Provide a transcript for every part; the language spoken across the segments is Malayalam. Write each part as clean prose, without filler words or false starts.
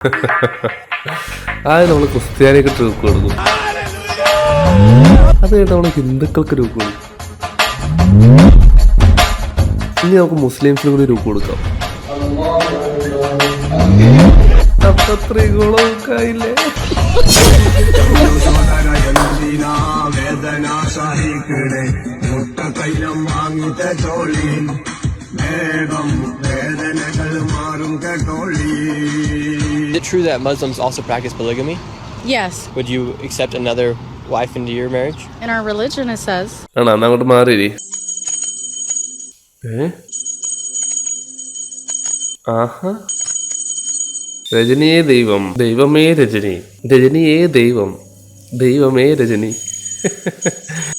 അത് നമ്മൾ ക്രിസ്ത്യാനിയൊക്കെ ട്രൂപ്പ് കൊടുക്കും, അത് കേട്ട് നമ്മൾ ഹിന്ദുക്കൾക്ക് രൂപ കൊടുക്കും. ഇനി നമുക്ക് മുസ്ലിംസിന് കൂടി രൂപ കൊടുക്കാം. അപ്പൊ ത്രികോളമൊക്കെയില്ലേ? Is it true that Muslims also practice polygamy? Yes. Would you accept another wife into your marriage? In our religion, it says. ആണോ? എന്നാ അങ്ങോട്ട് മാറി. ആഹാ, രജനിയേ ദൈവം, ദൈവമേ രജനി, രജനിയേ ദൈവം, ദൈവമേ രജനി.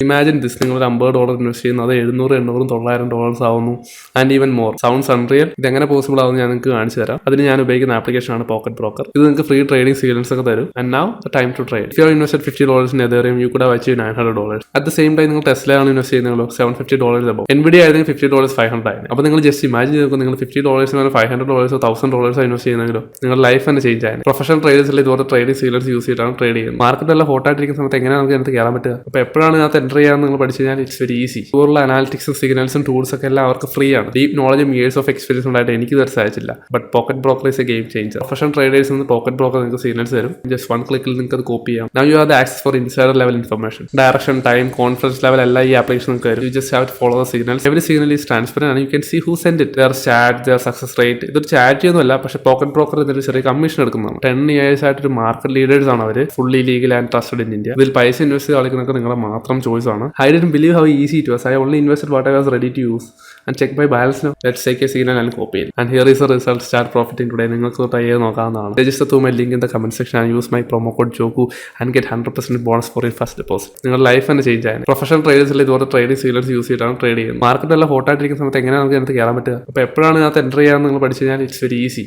ഇമാജിൻ ദിസ്, നിങ്ങൾ ഒരു $50 ഇൻവെസ്റ്റ് ചെയ്യുന്നു, അത് $700, $800, $900 ആവുന്നു, and even more. Sounds unreal. ഇതെങ്ങനെ പോസിബിൾ ആവുന്നു ഞാൻ നിങ്ങൾക്ക് കാണിച്ചു തരാം. അതിന് ഞാൻ ഉപയോഗിക്കുന്ന ആപ്ലിക്കേഷൻ ആണ് പോക്കറ്റ് ബ്രോക്കർ. ഇത് നിങ്ങൾക്ക് ഫ്രീ ട്രേഡിംഗ് സീക്വൻസ് ഒക്കെ തരും. And now the time to trade. If you invested $50 in Ethereum, you could have achieved $900. At the same time നിങ്ങൾ ടെസ്ല ആണ് ഇൻവെസ്റ്റ് ചെയ്യുന്നല്ലോ, $750 above. NVIDIA ആയിരുന്നു $50, $500. അപ്പോൾ നിങ്ങൾ ജസ്റ്റ് ഇമാജിൻ ചെയ്ത് നിങ്ങൾ $50 $500 $1000 ഇൻവെസ്റ്റ് ചെയ്യുന്നെങ്കിലോ നിങ്ങളുടെ ലൈഫ് തന്നെ ചേഞ്ച് ആയിരുന്നു. പ്രൊഫഷണൽ ട്രേഡേഴ്സിൽ ഇതുപോലെ ട്രേഡിംഗ് സീക്വൻസ് യൂസ് ചെയ്തിട്ടാണ് ട്രേഡ് ചെയ്യുന്നത്. മാർക്കറ്റ് എല്ലാം ഹോട്ട് ആയിട്ടിരിക്കുന്ന സമയത്ത് എങ്ങനെയാണ് നമുക്ക് അതിനകത്ത് കയറാൻ പറ്റുക? അപ്പോൾ എപ്പോഴാണ് ഇതിനകത്ത് എൻ്റർ ചെയ്യാമെന്ന് നിങ്ങൾ പഠിച്ചു കഴിഞ്ഞാൽ ഇറ്റ്സ് വെരി ഈസി. ഇതുപോലുള്ള അനാലിറ്റിക്സും സിഗ്നൽസും ടൂൾസ് ഒക്കെ എല്ലാം അവർക്ക് ഫ്രീ ആണ്. ഡീപ് നോളജും ഇയേഴ്സ് ഓഫ് എക്സ്പീരിയൻസ് ഉണ്ടായിട്ട് എനിക്ക് ഇതുവരെ സാധിച്ചില്ല. But pocket broker is a game changer. Professional traders നിന്ന് പോക്കറ്റ് ബ്രോക്കർ നിങ്ങൾക്ക് സിഗ്നൽസ് തരും. ജസ്റ്റ് വൺ ക്ലിക്കിൽ നിങ്ങൾക്ക് അത് കോപ്പി ചെയ്യാം. Now you have the access for insider level information, direction, time, conference level എല്ലാം ഈ ആപ്ലിക്കേഷൻ നിങ്ങൾക്ക് തരും. You just have to follow the signals. Every signal is transparent and you can see who send it, there chat, there success rate. ഇതൊരു ചാറ്റ് ഒന്നുമല്ല, പക്ഷേ പോക്കറ്റ് ബ്രോക്കർ ഇതിൽ ചെറിയ കമ്മീഷൻ എടുക്കുന്നതാണ്. 10 years ആയിട്ട് ഒരു മാർക്കറ്റ് ലീഡേഴ്സ് ആണ് അവർ, fully legal and trusted in India. ഇതിൽ പൈസ ഇൻവെസ്റ്റ് ചെയ്ത് കളിക്കുന്നതൊക്കെ നിങ്ങളുടെ മാത്രം ചോയ്സ് ആണ്. I didn't believe how easy it was. I only invested what I was ready to use and check my balance now. Let's take a signal and copy it. And here is the result. Start profiting today. നിങ്ങൾക്ക് ട്രൈ ചെയ്ത് നോക്കാവുന്നതാണ്. Register through my link in the comment section and use my promo code JOKU and get 100% bonus for your first deposit. നിങ്ങളുടെ ലൈഫ് തന്നെ ചേഞ്ച് ആയിരുന്നു. പ്രൊഫഷണൽ ട്രേഡേഴ്സിൽ ഇതുപോലെ ട്രേഡിംഗ് സീക്വൻസ് യൂസ് ചെയ്തിട്ടാണ് ട്രേഡ് ചെയ്യുന്നത്. മാർക്കറ്റ് എല്ലാം ഹോട്ട് ആയിട്ടിരിക്കുന്ന സമയത്ത് എങ്ങനെയാണ് നമുക്ക് അതിനകത്ത് കയറാൻ പറ്റുക? അപ്പോൾ എപ്പോഴാണ് ഇതിനകത്ത് എൻ്റർ ചെയ്യാമെന്ന് നിങ്ങൾ പഠിച്ചു കഴിഞ്ഞാൽ ഇറ്റ്സ് വെരി ഈസി.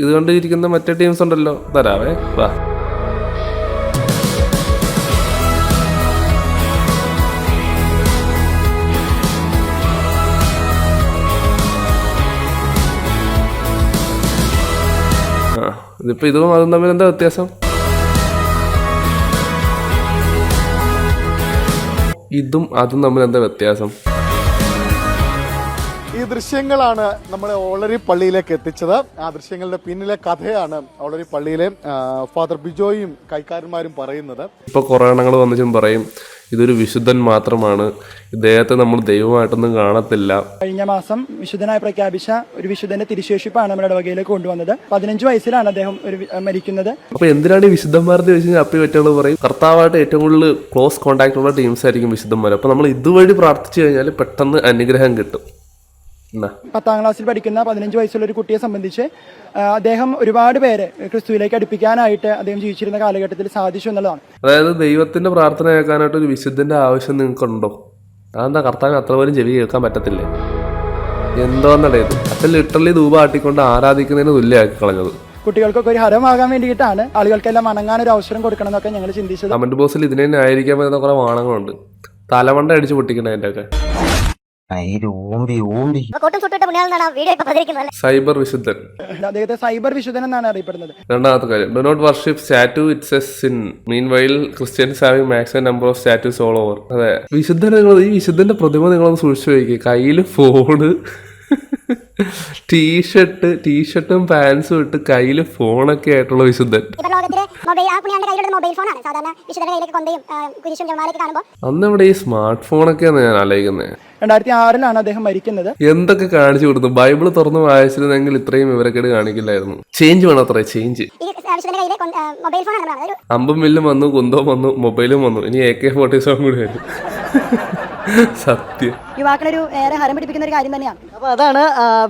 ഇത് കണ്ടിരിക്കുന്ന മറ്റേ ടീംസ് ഉണ്ടല്ലോ, തരാവേ വാ. ഇതിപ്പോ ഇതും അതും തമ്മിൽ എന്താ വ്യത്യാസം? ഇതും അതും തമ്മിൽ എന്താ വ്യത്യാസം? ഈ ദൃശ്യങ്ങളാണ് നമ്മളെ ഓളരി പള്ളിയിലേക്ക് എത്തിച്ചത്. ആ ദൃശ്യങ്ങളുടെ പിന്നിലെ കഥയാണ് ഓളരി പള്ളിയിലെ ഫാദർ ബിജോയും കൈക്കാരന്മാരും പറയുന്നത്. ഇപ്പൊ കുറെ എണ്ണങ്ങൾ വന്നിട്ടും പറയും ഇതൊരു വിശുദ്ധൻ മാത്രമാണ്, ഇദ്ദേഹത്തെ നമ്മൾ ദൈവമായിട്ടൊന്നും കാണത്തില്ല. കഴിഞ്ഞ മാസം വിശുദ്ധനായി പ്രഖ്യാപിച്ച ഒരു വിശുദ്ധന്റെ തിരുശേഷിപ്പാണ് നമ്മുടെ ഇടവകയിലേക്ക് കൊണ്ടുവന്നത്. 15 വയസ്സിലാണ് അദ്ദേഹം മരിക്കുന്നത്. അപ്പൊ എന്തിനാണ് ഈ വിശുദ്ധന്മാരെന്ന് ചോദിച്ചു കഴിഞ്ഞാൽ അപ്പി പറ്റുകൾ പറയും കർത്താവായിട്ട് ഏറ്റവും കൂടുതൽ ക്ലോസ് കോൺടാക്ട് ഉള്ള ടീംസ് ആയിരിക്കും വിശുദ്ധന്മാർ. അപ്പൊ നമ്മൾ ഇതുവഴി പ്രാർത്ഥിച്ചു കഴിഞ്ഞാൽ പെട്ടെന്ന് അനുഗ്രഹം കിട്ടും. 10ാം ക്ലാസ്സിൽ പഠിക്കുന്ന 15 വയസ്സുള്ള ഒരു കുട്ടിയെ സംബന്ധിച്ച് അദ്ദേഹം ഒരുപാട് പേരെ ക്രിസ്തുവിലേക്ക് അടുപ്പിക്കാനായിട്ട് അദ്ദേഹം ജീവിച്ചിരുന്ന കാലഘട്ടത്തിൽ സാധിച്ചു എന്നുള്ളതാണ്. അതായത് ദൈവത്തിന്റെ പ്രാർത്ഥന കേൾക്കാനായിട്ട് ഒരു വിശുദ്ധന്റെ ആവശ്യം നിങ്ങൾക്കുണ്ടോ? അതെന്താ കർത്താവിന് അത്ര പോലും ചെവി കേൾക്കാൻ പറ്റത്തില്ലേ? എന്തോന്നടയത് അച്ഛൻ ലിറ്ററലി ധൂപ ആട്ടിക്കൊണ്ട് ആരാധിക്കുന്നതിന് തുല്യമാക്കി കളഞ്ഞത്. കുട്ടികൾക്കൊക്കെ ഒരു ഹരമാകാൻ വേണ്ടിയിട്ടാണ്, ആളുകൾക്കെല്ലാം വണങ്ങാൻ ഒരു അവസരം കൊടുക്കണം എന്നൊക്കെ ഞങ്ങൾ ചിന്തിച്ചത്. കമന്റ് ബോക്സിൽ ഇതിനെ ആയിരിക്കാൻ പറ്റുന്ന കുറെ വാണങ്ങളുണ്ട്, തലമണ്ട അടിച്ച് പൊട്ടിക്കണ അതിന്റെ ഒക്കെ. സൈബർ വിശുദ്ധൻ, അദ്ദേഹത്തെ സൈബർ വിശുദ്ധൻ എന്നാണ് അറിയപ്പെടുന്നത്. രണ്ടാമത്തെ കാര്യം, do not worship statue, it's a sin. Meanwhile Christians having maximum number of statues all over. അതെ, വിശുദ്ധൻ ഈ വിശുദ്ധന്റെ പ്രതിമ നിങ്ങളൊന്ന് സൂക്ഷിച്ചു വയ്ക്കുക. കയ്യില് ഫോണ്, ടീഷർട്ടും പാൻസും ഇട്ട് കയ്യില് ഫോണൊക്കെ ആയിട്ടുള്ള വിശുദ്ധൻ. അന്ന് ഇവിടെ ഈ സ്മാർട്ട് ഫോണൊക്കെയാണ് ഞാൻ ആലോചിക്കുന്നത്. 2006 അദ്ദേഹം മരിക്കുന്നത്. എന്തൊക്കെ കാണിച്ചു കൊടുത്തു? ബൈബിൾ തുറന്ന് വായിച്ചിരുന്നെങ്കിൽ ഇത്രയും വിവരക്കേട് കാണിക്കില്ലായിരുന്നു. ചേഞ്ച് വേണം, അത്ര ചേഞ്ച്. അമ്പും വില്ലും വന്നു, കുന്തവും വന്നു, മൊബൈലും വന്നു, ഇനി AK-47 കൂടി വരും. സത്യം. യുവാക്കളൊരു ഏറെ ഹരം പിടിപ്പിക്കുന്ന ഒരു കാര്യം തന്നെയാണ്. അപ്പൊ അതാണ്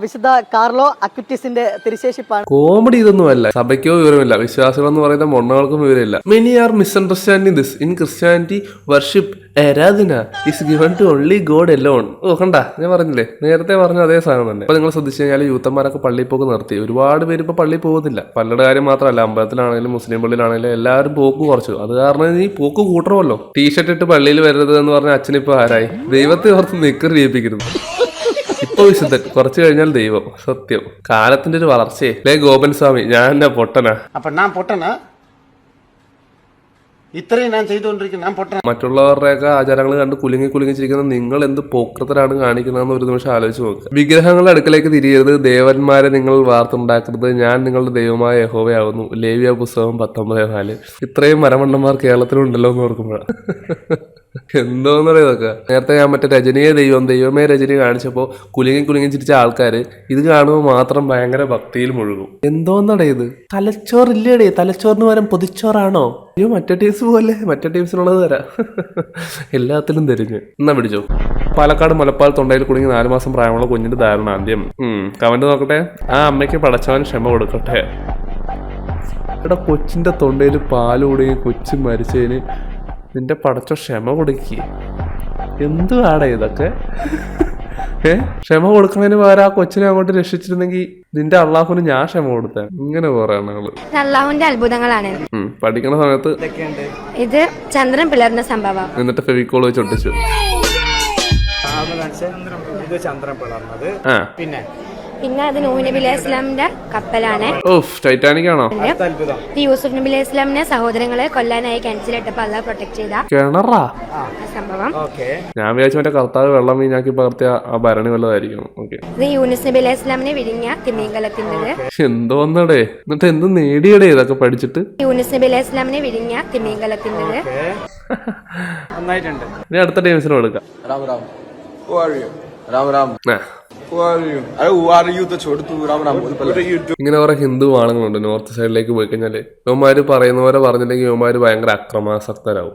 വിശുദ്ധ കാർലോ അക്വിറ്റിസിന്റെ തിരുശേഷിപ്പാണ്. കോമഡി ഇതൊന്നുമല്ല, സഭയ്ക്കോ വിവരമില്ല, വിശ്വാസികൾ എന്ന് പറയുന്ന മൊണ്ണകൾക്കും വിവരമില്ല. Many are misunderstanding this. In Christianity worship ആരാധന is given to only God alone. ഓ കണ്ട, ഞാൻ പറഞ്ഞില്ലേ, നേരത്തെ പറഞ്ഞ അതേ സാധനം തന്നെ. അപ്പൊ നിങ്ങൾ ശ്രദ്ധിച്ചു കഴിഞ്ഞാൽ യൂത്തന്മാരൊക്കെ പള്ളിയിൽ പോക്ക് നിർത്തി. ഒരുപാട് പേര് ഇപ്പൊ പള്ളിയിൽ പോകുന്നില്ല. പള്ളിയുടെ കാര്യം മാത്രമല്ല, അമ്പലത്തിലാണെങ്കിലും മുസ്ലിം പള്ളിയിലാണെങ്കിലും എല്ലാവരും പോക്ക് കുറച്ചു. അത് കാരണം ഈ പോക്ക് കൂട്ടണമല്ലോ. ടീഷർട്ട് ഇട്ട് പള്ളിയിൽ വരരുത് എന്ന് പറഞ്ഞ അച്ഛനിപ്പോ ആരായി? ദൈവത്തെ ഓർത്ത് നിക്കർ ചെയ്യിപ്പിക്കരുത്. ഇപ്പൊ വിശുദ്ധൻ, കുറച്ചു കഴിഞ്ഞാൽ ദൈവം. സത്യം, കാലത്തിന്റെ ഒരു വളർച്ചയെ. ലേ ഗോപൻ സ്വാമി, ഞാൻ എന്നാ പൊട്ടനാ? അപ്പൊ ഞാൻ പൊട്ടനാ? ഇത്രയും ഞാൻ ചെയ്തുകൊണ്ടിരിക്കുന്നു, ഞാൻ പൊട്ടനാ? മറ്റുള്ളവരുടെയൊക്കെ ആചാരങ്ങൾ കണ്ട് കുലുങ്ങിച്ചിരിക്കുന്ന നിങ്ങൾ എന്ത് പോക്രത്തരാണ് കാണിക്കുന്നതെന്ന് ഒരു നിമിഷം ആലോചിച്ച് നോക്കുക. വിഗ്രഹങ്ങളുടെ അടുക്കലേക്ക് തിരിയരുത്, ദേവന്മാരെ നിങ്ങൾ വാർത്തുണ്ടാക്കരുത്, ഞാൻ നിങ്ങളുടെ ദൈവമായ യഹോവയാവുന്നു. ലേവ്യ പുസ്തകം 19:4. ഇത്രയും മരമണ്ണന്മാർ കേരളത്തിലുണ്ടല്ലോ എന്ന് ഓർക്കുമ്പോഴാണ് എന്തോന്ന് പറയുന്നതൊക്കെ. നേരത്തെ ഞാൻ മറ്റേ രജനിയെ ദൈവമേ രജനി കാണിച്ചപ്പോൾ കുലുങ്ങി ചിരിച്ച ആൾക്കാര് ഇത് കാണുമ്പോൾ മാത്രം ഭയങ്കര ഭക്തിയിൽ മുഴുകും. എന്തോന്നടേ ഇത്? തലച്ചോറില്ലേടേ? തലച്ചോറിന് പകരം പൊതിച്ചോറാണോ? അയ്യോ, മറ്റേ ടീംസ് പോലെ, മറ്റേ ടീംസിനുള്ളത് തരാം. എല്ലാത്തിലും തെരിഞ്ഞ്. എന്നാ പിടിച്ചോ. പാലക്കാട് മുലപ്പാൽ തൊണ്ടയിൽ കുടുങ്ങി 4 മാസം പ്രായമുള്ള കുഞ്ഞിന്റെ ദാരുണാന്ത്യം. കമന്റ് നോക്കട്ടെ. ആ അമ്മയ്ക്ക് പടച്ചവൻ ക്ഷമ കൊടുക്കട്ടെ. ഇവിടെ കൊച്ചിന്റെ തൊണ്ടയിൽ പാല് കുടുങ്ങി കൊച്ചു മരിച്ചതിന് നിന്റെ പടച്ചോ ക്ഷമ കൊടുക്കുക. എന്തുവാടാ ഇതൊക്കെ? ക്ഷമ കൊടുക്കുന്നതിന് പകരം ആ കൊച്ചിനെ അങ്ങോട്ട് രക്ഷിച്ചിരുന്നെങ്കിൽ നിന്റെ അള്ളാഹുന് ഞാൻ ക്ഷമ കൊടുത്തേ. ഇങ്ങനെ കുറെ ആളുകള് അള്ളാഹുവിന്റെ അത്ഭുതങ്ങളാണ്. പഠിക്കണ സമയത്ത് ഇത് ചന്ദ്രൻ പിളർന്ന സംഭവം. എന്നിട്ട് ഫെവിക്കോൾ വെച്ച് ഒട്ടിച്ചു. പിന്നെ അത് നൂഹ് നബി അലൈഹി ഇസ്ലാമിന്റെ കപ്പലാണ്. ടൈറ്റാനിക് ആണോ? യൂസുഫ് നബി അലൈഹി ഇസ്ലാമിനെ സഹോദരങ്ങളെ കൊല്ലാനായി കിണറ്റിലിട്ടപ്പോ അള്ളാഹ് പ്രൊട്ടക്ട് ചെയ്ത കിണറാ സംഭവം. ഞാൻ വിചാരിച്ചു മറ്റേ കർത്താവ് വെള്ളം വീഞ്ഞാക്കി പകർത്തിയ ആ ഭരണി വല്ലതായിരിക്കും. ഇത് യൂനുസ് നബി അലൈഹി ഇസ്ലാമിനെ വിരിഞ്ഞ തിമിംഗലത്തിൻ്റെത്. എന്തോന്നടേ? എന്നിട്ട് എന്ത് നേടിയടേ ഇതൊക്കെ പഠിച്ചിട്ട്? യൂനുസ് നബി അലൈഹി ഇസ്ലാമിനെ വിരിഞ്ഞ തിമിംഗലത്തിൻ്റെത്. ഇനി അടുത്ത ടീംസിന് കൊടുക്കാം. ഇങ്ങനെ കുറെ ഹിന്ദു ആളുകളുണ്ട് നോർത്ത് സൈഡിലേക്ക് പോയി കഴിഞ്ഞാല് യുവമാര് പറയുന്ന പോലെ പറഞ്ഞില്ലെങ്കിൽ യുവമാര് ഭയങ്കര അക്രമാസക്തരാകും.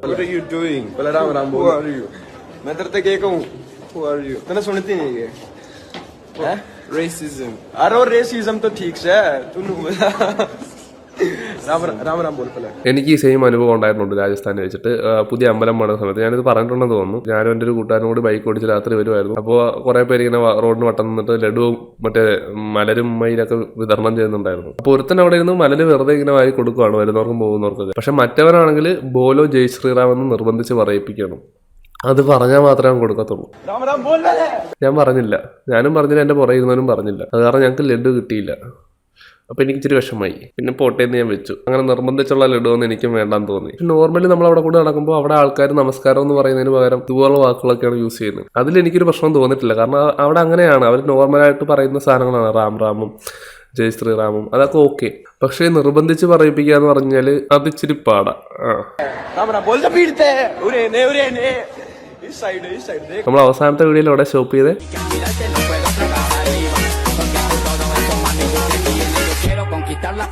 എനിക്ക് ഈ സെയിം അനുഭവം ഉണ്ടായിരുന്നുണ്ട് രാജസ്ഥാനിൽ വെച്ചിട്ട്. പുതിയ അമ്പലം പോണ സമയത്ത് ഞാനിത് പറഞ്ഞിട്ടുണ്ടെന്ന് തോന്നുന്നു. ഞാനും എൻ്റെ ഒരു കൂട്ടുകാരനോട് ബൈക്ക് ഓടിച്ച് രാത്രി വരുമായിരുന്നു. അപ്പോൾ കുറെ പേര് ഇങ്ങനെ റോഡിന് വട്ടം നിന്നിട്ട് ലഡുവും മറ്റേ മലരും മയിലൊക്കെ വിതരണം ചെയ്യുന്നുണ്ടായിരുന്നു. അപ്പോൾ ഒരുത്തൻ അവിടെ ഇരുന്ന് മലര് വെറുതെ ഇങ്ങനെ വാരി കൊടുക്കുകയാണ് വരുന്നവർക്കും പോകുന്നവർക്കൊക്കെ. പക്ഷെ മറ്റവനാണെങ്കിൽ ബോലോ ജയ് ശ്രീറാം എന്ന് നിർബന്ധിച്ച് പറയിപ്പിക്കണം. അത് പറഞ്ഞാൽ മാത്രമേ കൊടുക്കത്തുള്ളൂ. ഞാൻ പറഞ്ഞില്ല, ഞാനും പറഞ്ഞില്ല, എൻ്റെ പുറകെ ഇരുന്നവനും പറഞ്ഞില്ല. അത് കാരണം ഞങ്ങൾക്ക് ലഡു കിട്ടിയില്ല. അപ്പോൾ എനിക്ക് ഇച്ചിരി വിഷമമായി. പിന്നെ പോട്ടേന്ന് ഞാൻ വെച്ചു. അങ്ങനെ നിർബന്ധിച്ചുള്ള ലഡുവൊന്നും എനിക്കും വേണ്ടാന്ന് തോന്നി. നോർമലി നമ്മൾ അവിടെ കൂടെ നടക്കുമ്പോൾ അവിടെ ആൾക്കാർ നമസ്കാരം എന്ന് പറയുന്നതിന് പകരം ഇതുപോലുള്ള വാക്കുകളൊക്കെയാണ് യൂസ് ചെയ്യുന്നത്. അതിലെനിക്കൊരു പ്രശ്നം തോന്നിയിട്ടില്ല. കാരണം അവിടെ അങ്ങനെയാണ്, അവർ നോർമലായിട്ട് പറയുന്ന സാധനങ്ങളാണ്. റാമും ജയ് ശ്രീറാമും അതൊക്കെ ഓക്കെ. പക്ഷേ നിർബന്ധിച്ച് പറയിപ്പിക്കുക എന്ന് പറഞ്ഞാൽ അത് ഇച്ചിരി പാടാ. നമ്മൾ അവസാനത്തെ വീഡിയോയിൽ അവിടെ സ്റ്റോപ്പ് ചെയ്തേ.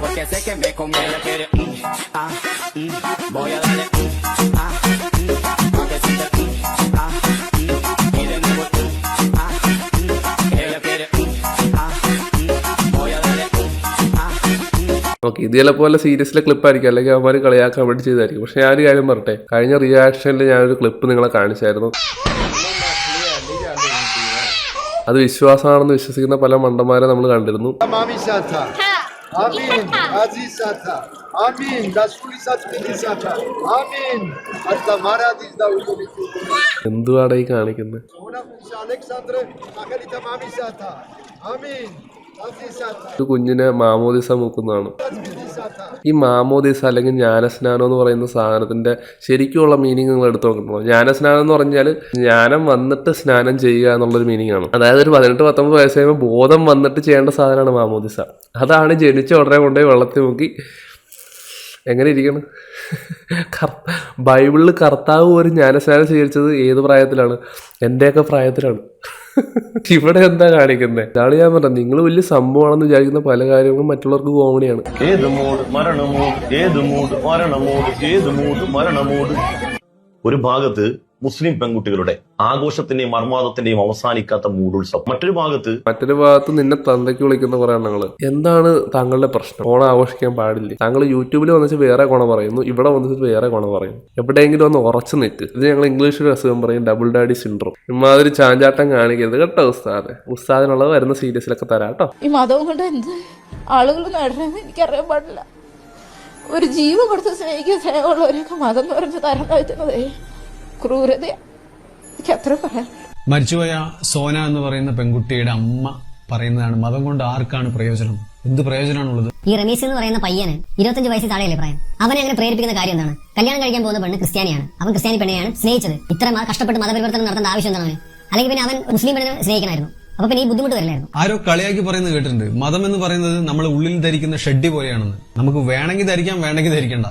Porque sé que me conviene, quiere voy a darle porque si te y de nuevo ella quiere voy a darle okay. ഇത് ചിലപ്പോൾ സീരിയസിലെ ക്ലിപ്പായിരിക്കും, അല്ലെങ്കിൽ അവന്മാർ കളിയാക്കാൻ വേണ്ടി ചെയ്തായിരിക്കും. പക്ഷെ ഞാനൊരു കാര്യം പറട്ടെ, കഴിഞ്ഞ റിയാക്ഷനിൽ ഞാനൊരു ക്ലിപ്പ് നിങ്ങളെ കാണിച്ചായിരുന്നു. അത് വിശ്വാസമാണെന്ന് വിശ്വസിക്കുന്ന പല മണ്ടന്മാരെ നമ്മൾ കണ്ടിരുന്നു. Amin. Azizata. Amin. Dashulisat Milisata. Amin. Asta Maradis da Utomitu. എന്തുവാടാ ഈ കാണിക്കുന്നത്? Alexandre Makalita Mamisata. Amin. ഒരു കുഞ്ഞിനെ മാമോദിസ മൂക്കുന്നതാണ്. ഈ മാമോദിസ അല്ലെങ്കിൽ ജ്ഞാനസ്നാനം എന്ന് പറയുന്ന സാധനത്തിന്റെ ശരിക്കുള്ള മീനിങ് നിങ്ങൾ എടുത്തു നോക്കണോ? ജ്ഞാനസ്നാനം എന്ന് പറഞ്ഞാൽ ജ്ഞാനം വന്നിട്ട് സ്നാനം ചെയ്യുക എന്നുള്ളൊരു മീനിങ് ആണ്. അതായത് ഒരു 18-19 വയസ്സ് കഴിയുമ്പോൾ ബോധം വന്നിട്ട് ചെയ്യേണ്ട സാധനമാണ് മാമോദിസ. അതാണ് ജനിച്ച ഉടനെ കൊണ്ടുപോയി വെള്ളത്തിൽ മുക്കി എങ്ങനെ ഇരിക്കണം. ബൈബിളിൽ കർത്താവ് ഒരു ജ്ഞാനസ്നാനം സ്വീകരിച്ചത് ഏത് പ്രായത്തിലാണ്? എന്റെയൊക്കെ പ്രായത്തിലാണ്. ഇവിടെ എന്താ കാണിക്കുന്നത്? ഇതാണ് ഞാൻ പറഞ്ഞത്, നിങ്ങൾ വലിയ സംഭവമാണെന്ന് വിചാരിക്കുന്ന പല കാര്യങ്ങളും മറ്റുള്ളവർക്ക് കോമഡിയാണ്. ഒരു ഭാഗത്ത് മുസ്ലിം പെൺകുട്ടികളുടെ ആഘോഷത്തിന്റെയും മർമാദത്തിന്റെയും അവസാനിക്കാത്ത മൂടുത്സവം, മറ്റൊരു ഭാഗത്ത് നിന്നെ തന്തയ്ക്ക് വിളിക്കുന്ന കുറെ എണ്ണങ്ങള്. എന്താണ് താങ്കളുടെ പ്രശ്നം? ഓണം ആഘോഷിക്കാൻ പാടില്ലേ? താങ്കൾ യൂട്യൂബിൽ വന്നിട്ട് വേറെ ഗുണം പറയുന്നു, ഇവിടെ വന്നിട്ട് വേറെ ഗുണം പറയുന്നു. എവിടെയെങ്കിലും ഒന്ന് ഉറച്ചു നിൽക്ക്. ഇത് ഞങ്ങൾ ഇംഗ്ലീഷിൽ അസുഖം പറയും, ഡബിൾ ഡാഡി സിൻഡ്രോം. ഇമാതിരി ചാഞ്ചാട്ടം കാണിക്കരുത് കേട്ടോ ഉസ്താദ്. ഉസ്താദിനുള്ളത് വരുന്ന സീരീസിലൊക്കെ തരാം കേട്ടോ. ഈ മതവും കൊണ്ട് എന്ത് ആളുകൾ നേടണമെന്ന് എനിക്കറിയാൻ പാടില്ല. ഒരു ജീവൻ കൊടുത്ത് സ്നേഹിക്കാൻ സ്നേഹമുള്ളവരെയൊക്കെ മതം എന്ന് പറഞ്ഞ് തരം താഴ്ത്തുന്നതേ ക്രൂരതയാ. എനിക്ക് അത്ര പറയാം. മരിച്ചുപോയ സോന എന്ന് പറയുന്ന പെൺകുട്ടിയുടെ അമ്മ പറയുന്നതാണ്, മതം കൊണ്ട് ആർക്കാണ് പ്രയോജനം, എന്ത് പ്രയോജനമാണുള്ളത്? ഈ റമീസ് എന്ന് പറയുന്ന പയ്യന് 25 വയസ്സിൽ താഴെയല്ലേ പ്രായം. അവനെ അങ്ങനെ പ്രേരിപ്പിക്കുന്ന കാര്യം എന്താണ്? കല്യാണം കഴിക്കാൻ പോകുന്ന പെണ്ണ് ക്രിസ്ത്യാനിയാണ്, അവൻ ക്രിസ്ത്യാനി പെണ്ണെയാണ് സ്നേഹിച്ചത്. ഇത്ര കഷ്ടപ്പെട്ട് മതപരിവർത്തനം നടത്തേണ്ട ആവശ്യം എന്താണ് അവന്? അല്ലെങ്കിൽ പിന്നെ അവൻ മുസ്ലിം പെണ്ണിനെ സ്നേഹിക്കണമായിരുന്നു. അപ്പൊ പിന്നെ ഈ ബുദ്ധിമുട്ട് വരില്ലായിരുന്നു. ആരോ കളിയാക്കി പറയുന്നത് കേട്ടിട്ടുണ്ട്, മതം എന്ന് പറയുന്നത് നമ്മൾ ഉള്ളിൽ ധരിക്കുന്ന ഷഡ്ഡി പോലെയാണെന്ന്. നമുക്ക് വേണമെങ്കിൽ ധരിക്കാം, വേണമെങ്കിൽ ധരിക്കണ്ട.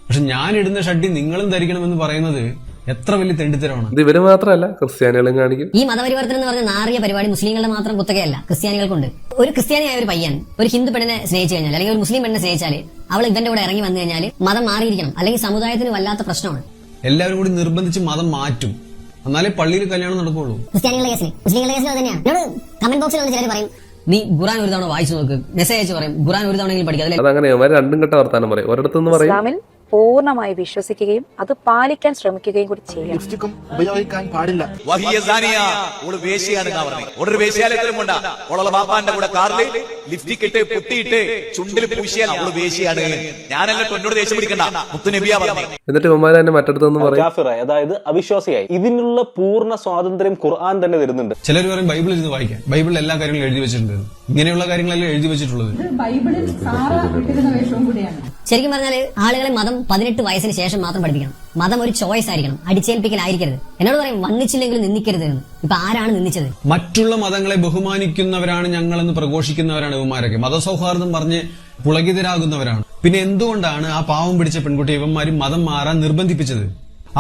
പക്ഷെ ഞാൻ ഇടുന്ന ഷഡ്ഡി നിങ്ങളും ധരിക്കണമെന്ന് പറയുന്നത് എത്ര വലിയ തെണ്ടിത്തരമാണ്. ഇത് ഇവര് മാത്രമല്ല, ക്രിസ്ത്യാനികളും കാണിക്കും. ഈ മതപരിവർത്തനം എന്ന് പറഞ്ഞ നാറിയ പരിപാടി മുസ്ലിങ്ങളുടെ മാത്രം കുത്തകയല്ല, ക്രിസ്ത്യാനികൾക്കുണ്ട്. ഒരു ക്രിസ്ത്യാനിയായ ഒരു പയ്യൻ ഒരു ഹിന്ദു പെണ്ണിനെ സ്നേഹിച്ചു കഴിഞ്ഞാൽ, അല്ലെങ്കിൽ ഒരു മുസ്ലിം പെണ്ണിനെ സ്നേഹിച്ചാൽ അവൾ ഇവന്റെ കൂടെ ഇറങ്ങി വന്നു കഴിഞ്ഞാൽ മതം മാറിയിരിക്കണം, അല്ലെങ്കിൽ സമുദായത്തിന് വല്ലാത്ത പ്രശ്നമാണ്. എല്ലാവരും കൂടി നിർബന്ധിച്ച് മതം മാറ്റും, എന്നാലേ പള്ളിയിൽ കല്യാണം നടക്കുള്ളൂ. ക്രിസ്ത്യാനികളുടെ കേസിൽ, മുസ്ലിങ്ങളുടെ കേസിൽ തന്നെയാണ്. കമന്റ് ബോക്സിൽ വന്ന് ചിലർ പറയും, നീ ഖുറാൻ ഒരു തവണ വായിച്ചു നോക്ക്, മെസ്സേജ് അയച്ച് പറയും ഖുറാൻ ഒരു തവണ പഠിക്കാം. അതങ്ങനെ രണ്ടും കെട്ട വർത്താനം പറയും. ഒരിടത്തുനിന്ന് പറയും പൂർണ്ണമായി വിശ്വസിക്കുകയും അത് പാലിക്കാൻ ശ്രമിക്കുകയും കൂടി ചെയ്യണം. ലിപ്സ്റ്റിക്കും ഉപയോഗിക്കാൻ പാടില്ല. എന്നിട്ട് ഇവന്മാര് തന്നെ മറ്റടുത്തൊന്നും പറയും, അതായത് അവിശ്വാസിയായി. ഇതിനുള്ള പൂർണ്ണ സ്വാതന്ത്ര്യം ഖുർആൻ തന്നെ തരുന്നുണ്ട്. ചിലർ പറയും ബൈബിളിൽ ഇരുന്ന് വായിക്കാം, ബൈബിളിൽ എല്ലാ കാര്യങ്ങളും എഴുതി വെച്ചിട്ടുണ്ട്. ഇങ്ങനെയുള്ള കാര്യങ്ങളെല്ലാം എഴുതി വെച്ചിട്ടുള്ളത്. ശരിക്കും പറഞ്ഞാൽ ആളുകളെ മതം 18 വയസ്സിന് ശേഷം മാത്രം പഠിപ്പിക്കണം. മതം ഒരു ചോയ്സ് ആയിരിക്കണം, അടിച്ചേൽപ്പിക്കലായിരിക്കരുത്. എന്നോട് പറയും വന്നിച്ചില്ലെങ്കിലും നിന്ദിക്കരുത് എന്ന്. ഇപ്പൊ ആരാണ് നിന്ദിച്ചത്? മറ്റുള്ള മതങ്ങളെ ബഹുമാനിക്കുന്നവരാണ് ഞങ്ങളെന്ന് പ്രഘോഷിക്കുന്നവരാണ് ഇവന്മാരൊക്കെ. മതസൗഹാർദ്ദം പറഞ്ഞ് പുളകിതരാകുന്നവരാണ്. പിന്നെ എന്തുകൊണ്ടാണ് ആ പാവം പിടിച്ച പെൺകുട്ടി ഇവന്മാരും മതം മാറാൻ നിർബന്ധിപ്പിച്ചത്?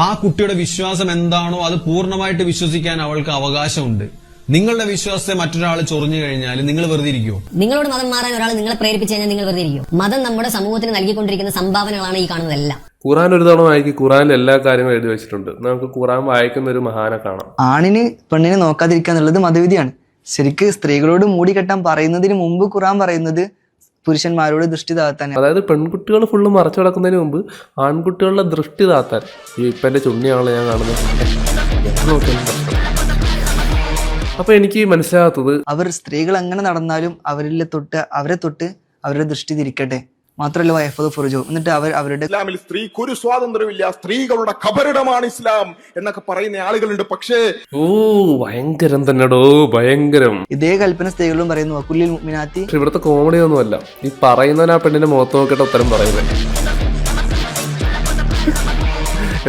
ആ കുട്ടിയുടെ വിശ്വാസം എന്താണോ അത് പൂർണ്ണമായിട്ട് വിശ്വസിക്കാൻ അവൾക്ക് അവകാശമുണ്ട്. നിങ്ങളുടെ വിശ്വാസത്തെ മറ്റൊരാൾ ചൊറിഞ്ഞു കഴിഞ്ഞാൽ നിങ്ങൾ വെറുതെ ഇരിക്കുമോ? നിങ്ങളോട് മതം മാറാൻ ഒരാൾ നിങ്ങളെ പ്രേരിപ്പിച്ചു കഴിഞ്ഞാൽ നിങ്ങൾ വെറുതെ ഇരിക്കുമോ? മതം നമ്മുടെ സമൂഹത്തിന് നൽകിക്കൊണ്ടിരിക്കുന്ന സംഭാവനകളാണ് ഈ കാണുന്നതെല്ലാം. ഖുറാൻ ഒരു തവണ വായിക്കും, ഖുറാനിൽ എല്ലാ കാര്യങ്ങളും എഴുതി വെച്ചിട്ടുണ്ട്. നമുക്ക് ഖുറാൻ വായിക്കുന്ന ഒരു മഹാനെ കാണാം. ആണിന് പെണ്ണിനെ നോക്കാതിരിക്കുക എന്നുള്ളത് മതവിധിയാണ്. ശരിക്ക് സ്ത്രീകളോട് മൂടിക്കെട്ടാൻ പറയുന്നതിന് മുമ്പ് ഖുറാൻ പറയുന്നത് പുരുഷന്മാരോട് ദൃഷ്ടി താത്താൻ. അതായത് പെൺകുട്ടികൾ ഫുള്ള് മറച്ചു കിടക്കുന്നതിന് മുമ്പ് ആൺകുട്ടികളുടെ ദൃഷ്ടി താത്താൻ. ഈ ഇപ്പം എന്റെ ചുണ്ണിയാണല്ലോ ഞാൻ കാണുന്നത്. അപ്പൊ എനിക്ക് മനസ്സിലാകാത്തത്, അവർ സ്ത്രീകൾ എങ്ങനെ നടന്നാലും അവരെ തൊട്ട് അവരുടെ ദൃഷ്ടി തിരിക്കട്ടെ. മാത്രമല്ല വയഫത് ഫുർജോ, എന്നിട്ട് അവരുടെ ഇസ്ലാമിൽ സ്ത്രീക്ക് ഒരു സ്വാതന്ത്ര്യമില്ല, സ്ത്രീകളുടെ കബറിടമാണ് ഇസ്ലാം എന്നൊക്കെ പറയുന്ന ആളുകളുണ്ട്. പക്ഷേ ഭയങ്കരം തന്നെടോ, ഭയങ്കരം. ഇതേ കൽപ്പന സ്ത്രീകളും പറയുന്നു, വകുല്ലിൽ മുഅ്മിനാത്തി. ഇവിടുത്തെ കോമഡി ഒന്നുമല്ല, ഈ പറയുന്നവൻ ആ പെണ്ണിന്റെ മുഖത്ത് നോക്കിയിട്ട് ഉത്തരം പറയുന്നത്.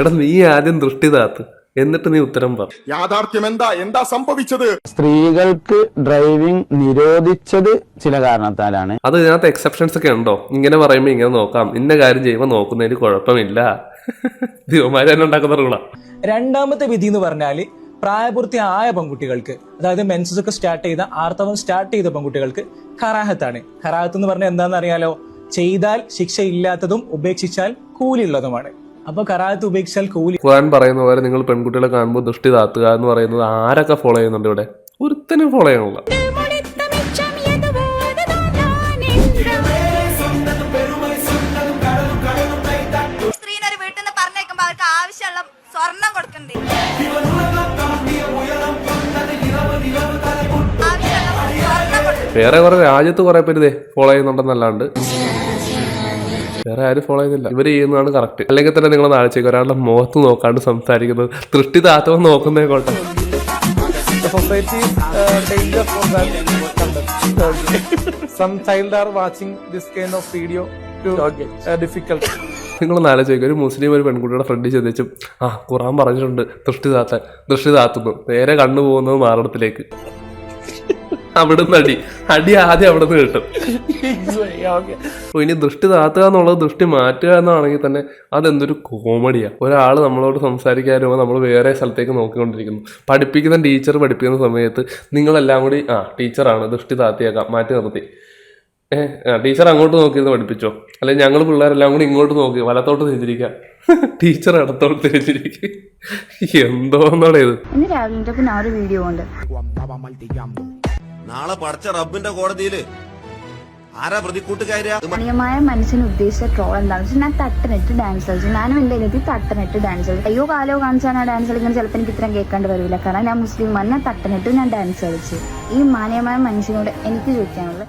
എടാ നീ ആദ്യം ദൃഷ്ടി താത്ത്, എന്നിട്ട് നീ ഉത്തരം പറ. യാഥാർത്ഥ്യം എന്താ സംഭവിച്ചത്? സ്ത്രീകൾക്ക് ഡ്രൈവിംഗ് നിരോധിച്ചത് ചില കാരണത്താലാണ്. അത് ഇതിനകത്ത് എക്സെപ്ഷൻസ് ഒക്കെ ഉണ്ടോ? ഇങ്ങനെ പറയുമ്പോ ഇങ്ങനെ നോക്കാം, ഇന്ന കാര്യം ചെയ്യുമ്പോൾ നോക്കുന്നതിന് കുഴപ്പമില്ല. ദിവമാര് തന്നെ ഉണ്ടാക്കുന്ന റൂളാ. രണ്ടാമത്തെ വിധി എന്ന് പറഞ്ഞാല് പ്രായപൂർത്തിയായ പെൺകുട്ടികൾക്ക്, അതായത് മെൻസസ് ഒക്കെ സ്റ്റാർട്ട് ചെയ്ത, ആർത്തവം സ്റ്റാർട്ട് ചെയ്ത പെൺകുട്ടികൾക്ക് കറാഹത്താണ്. കറാഹത്ത് എന്ന് പറഞ്ഞാൽ എന്താണെന്ന് അറിയാലോ? ചെയ്താൽ ശിക്ഷയില്ലാത്തതും ഉപേക്ഷിച്ചാൽ കൂലിയുള്ളതുമാണ്. അപ്പൊ കറാഹത്ത് ഉപേക്ഷിച്ചാൽ കൂലി. ഖുർആൻ പറയുന്ന പോലെ നിങ്ങൾ പെൺകുട്ടികളെ കാണുമ്പോൾ ദൃഷ്ടി താത്തുക എന്ന് പറയുന്നത് ആരൊക്കെ ഫോളോ ചെയ്യുന്നുണ്ട് ഇവിടെ? ഒരുത്തനും ഫോളോ ചെയ്യണല്ലോ. സ്ത്രീനൊരു വീട്ടിൽ നിന്ന് പറഞ്ഞേക്കുമ്പോ അവർക്ക് ആവശ്യമുള്ള സ്വർണം കൊടുക്കണ്ടേ? വേറെ കുറെ രാജ്യത്ത് കുറെ പേര് ഫോളോ ചെയ്യുന്നുണ്ടെന്നല്ലാണ്ട് വേറെ ആരും ഫോളോ ചെയ്യുന്നില്ല. ഇവർ ചെയ്യുന്നതാണ് കറക്റ്റ്. അല്ലെങ്കിൽ തന്നെ നിങ്ങൾ ആലോചിക്കുക, ഒരാളുടെ മുഖത്ത് നോക്കാണ്ട് സംസാരിക്കുന്നത്, ദൃഷ്ടി താത്തവൻ നോക്കുന്നേ കോട്ടെ. നിങ്ങളൊന്ന് ആലോചിക്കുക, ഒരു മുസ്ലിം ഒരു പെൺകുട്ടിയുടെ ഫ്രണ്ടിൽ ചോദിച്ചു, ഖുറാൻ പറഞ്ഞിട്ടുണ്ട് ദൃഷ്ടി താത്തുന്നു, നേരെ കണ്ണു പോകുന്നത് മാറിടത്തിലേക്ക്. അവിടുന്ന് അടി ആദ്യം അവിടുന്ന് കിട്ടും. ഇനി ദൃഷ്ടി താത്തുക എന്നുള്ളത് ദൃഷ്ടി മാറ്റുക എന്നാണെങ്കിൽ തന്നെ അതെന്തൊരു കോമഡിയാ. ഒരാൾ നമ്മളോട് സംസാരിക്കാതെ നമ്മൾ വേറെ സ്ഥലത്തേക്ക് നോക്കിക്കൊണ്ടിരിക്കുന്നു. പഠിപ്പിക്കുന്ന ടീച്ചർ പഠിപ്പിക്കുന്ന സമയത്ത് നിങ്ങളെല്ലാം കൂടി ടീച്ചറാണ് ദൃഷ്ടി താത്തിയേക്കാം, മാറ്റി നിർത്തി. ടീച്ചർ അങ്ങോട്ട് നോക്കിയിരുന്ന് പഠിപ്പിച്ചോ, അല്ലെങ്കിൽ ഞങ്ങൾ പിള്ളേരെല്ലാം കൂടി ഇങ്ങോട്ട് നോക്കി വലത്തോട്ട് തിരിച്ചിരിക്കാം, ടീച്ചർ ഇടത്തോട്ട് തിരിച്ചിരിക്കും. എന്തോന്നാണ് ഇത്? വീഡിയോ ഉണ്ട്. നാളെ പഠിച്ച റബ്ബിന്റെ കോടതിയില് ആരാ പ്രതിക്കൂട്ടുകാരാ? മാന്യമായ മനുഷ്യന് ഉദ്ദേശിച്ച ട്രോൾ എന്താണെന്ന് വെച്ചാൽ ഞാൻ തട്ടനിട്ട് ഡാൻസ് കളിച്ചു. ഞാനും എന്റെ അനിയത്തി തട്ടനിട്ട് ഡാൻസ് കളിച്ചു. അയ്യോ കാലോ കാണിച്ചാണ് ഡാൻസ് കളിക്കുന്നത്. ചിലപ്പോൾ എനിക്ക് ഇത്രയും കേൾക്കാണ്ട് വരില്ല, കാരണം ഞാൻ മുസ്ലിം. ഞാൻ തട്ടനിട്ട് ഞാൻ ഡാൻസ് കളിച്ചു. ഈ മാന്യമായ മനുഷ്യനോട് എനിക്ക് ചോദിക്കാനുള്ളത്,